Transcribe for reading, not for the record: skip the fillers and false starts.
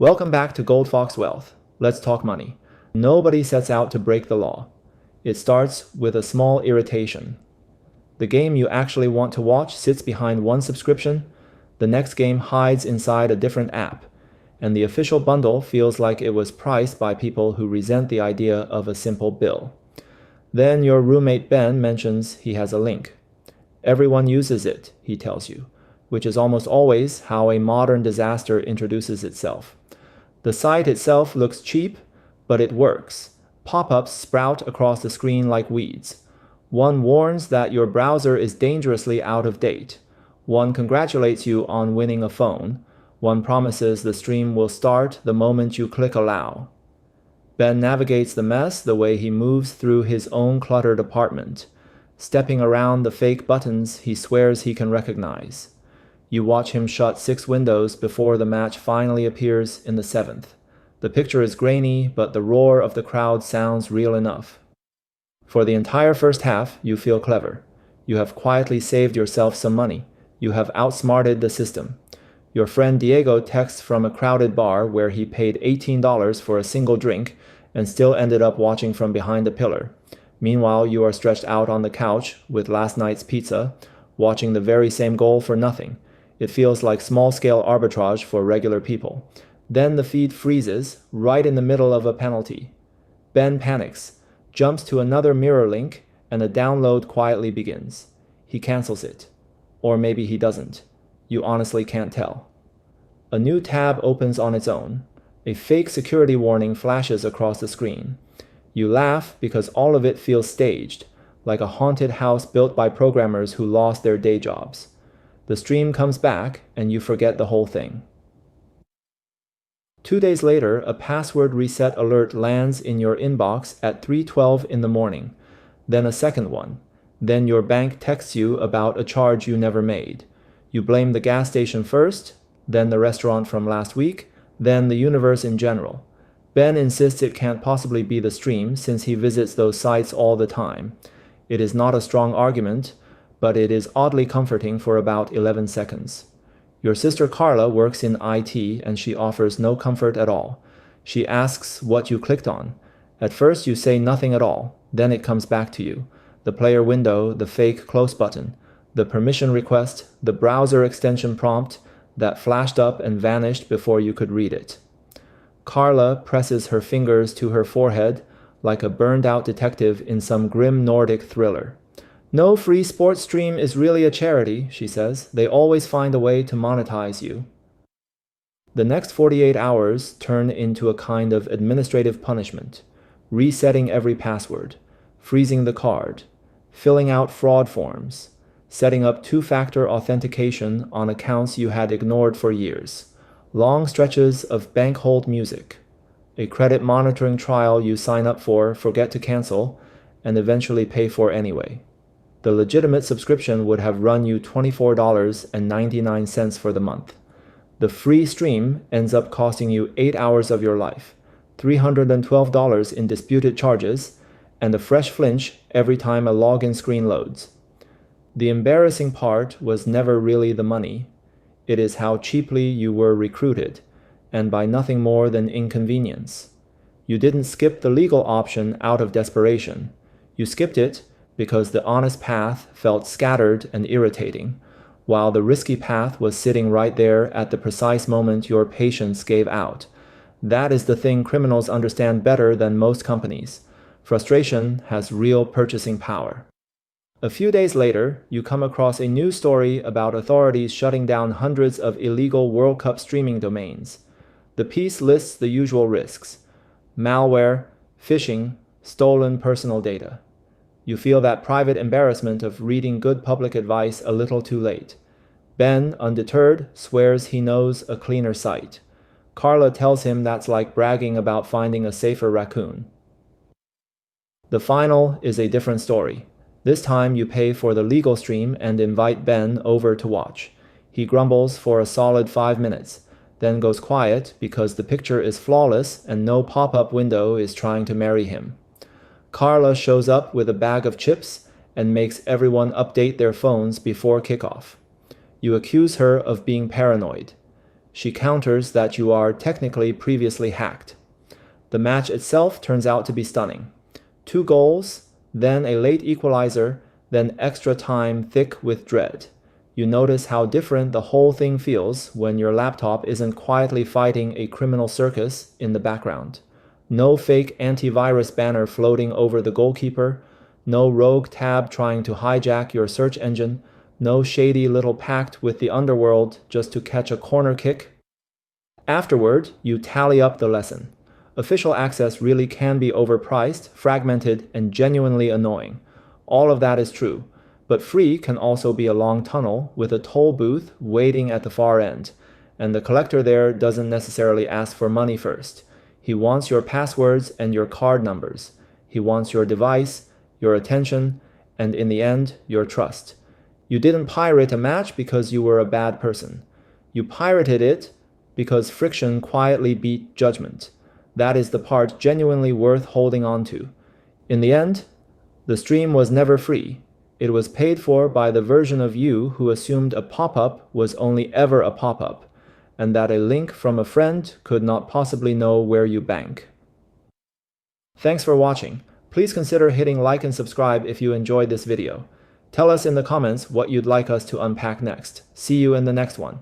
Welcome back to Goldfoxwealth. Let's talk money. Nobody sets out to break the law. It starts with a small irritation. The game you actually want to watch sits behind one subscription, the next game hides inside a different app, and the official bundle feels like it was priced by people who resent the idea of a simple bill. Then your roommate Ben mentions he has a link. Everyone uses it, he tells you, which is almost always how a modern disaster introduces itself. The site itself looks cheap, but it works. Pop-ups sprout across the screen like weeds. One warns that your browser is dangerously out of date. One congratulates you on winning a phone. One promises the stream will start the moment you click allow. Ben navigates the mess the way he moves through his own cluttered apartment, stepping around the fake buttons he swears he can recognize. You watch him shut 6 windows before the match finally appears in the 7th. The picture is grainy, but the roar of the crowd sounds real enough. For the entire first half, you feel clever. You have quietly saved yourself some money. You have outsmarted the system. Your friend Diego texts from a crowded bar where he paid $18 for a single drink and still ended up watching from behind a pillar. Meanwhile, you are stretched out on the couch with last night's pizza, watching the very same goal for nothing. It feels like small-scale arbitrage for regular people. Then the feed freezes, right in the middle of a penalty. Ben panics, jumps to another mirror link, and the download quietly begins. He cancels it. Or maybe he doesn't. You honestly can't tell. A new tab opens on its own. A fake security warning flashes across the screen. You laugh because all of it feels staged, like a haunted house built by programmers who lost their day jobs. The stream comes back, and you forget the whole thing. 2 days later, a password reset alert lands in your inbox at 3:12 in the morning, then a second one. Then your bank texts you about a charge you never made. You blame the gas station first, then the restaurant from last week, then the universe in general. Ben insists it can't possibly be the stream since he visits those sites all the time. It is not a strong argument, but it is oddly comforting for about 11 seconds. Your sister Carla works in IT and she offers no comfort at all. She asks what you clicked on. At first you say nothing at all, then it comes back to you. The player window, the fake close button, the permission request, the browser extension prompt that flashed up and vanished before you could read it. Carla presses her fingers to her forehead like a burned-out detective in some grim Nordic thriller. No free sports stream is really a charity, she says. They always find a way to monetize you. The next 48 hours turn into a kind of administrative punishment, resetting every password, freezing the card, filling out fraud forms, setting up two-factor authentication on accounts you had ignored for years, long stretches of bank hold music, a credit monitoring trial you sign up for, forget to cancel, and eventually pay for anyway. The legitimate subscription would have run you $24.99 for the month. The free stream ends up costing you 8 hours of your life, $312 in disputed charges, and a fresh flinch every time a login screen loads. The embarrassing part was never really the money. It is how cheaply you were recruited, and by nothing more than inconvenience. You didn't skip the legal option out of desperation. You skipped it because the honest path felt scattered and irritating, while the risky path was sitting right there at the precise moment your patience gave out. That is the thing criminals understand better than most companies. Frustration has real purchasing power. A few days later, you come across a news story about authorities shutting down hundreds of illegal World Cup streaming domains. The piece lists the usual risks: malware, phishing, stolen personal data. You feel that private embarrassment of reading good public advice a little too late. Ben, undeterred, swears he knows a cleaner site. Carla tells him that's like bragging about finding a safer raccoon. The final is a different story. This time you pay for the legal stream and invite Ben over to watch. He grumbles for a solid 5 minutes, then goes quiet because the picture is flawless and no pop-up window is trying to marry him. Carla shows up with a bag of chips and makes everyone update their phones before kickoff. You accuse her of being paranoid. She counters that you are technically previously hacked. The match itself turns out to be stunning. 2 goals, then a late equalizer, then extra time thick with dread. You notice how different the whole thing feels when your laptop isn't quietly fighting a criminal circus in the background. No fake antivirus banner floating over the goalkeeper, no rogue tab trying to hijack your search engine, no shady little pact with the underworld just to catch a corner kick. Afterward, you tally up the lesson. Official access really can be overpriced, fragmented, and genuinely annoying. All of that is true, but free can also be a long tunnel with a toll booth waiting at the far end, and the collector there doesn't necessarily ask for money first. He wants your passwords and your card numbers. He wants your device, your attention, and in the end, your trust. You didn't pirate a match because you were a bad person. You pirated it because friction quietly beat judgment. That is the part genuinely worth holding on to. In the end, the stream was never free. It was paid for by the version of you who assumed a pop-up was only ever a pop-up, and that a link from a friend could not possibly know where you bank. Thanks for watching. Please consider hitting like and subscribe if you enjoyed this video. Tell us in the comments what you'd like us to unpack next. See you in the next one.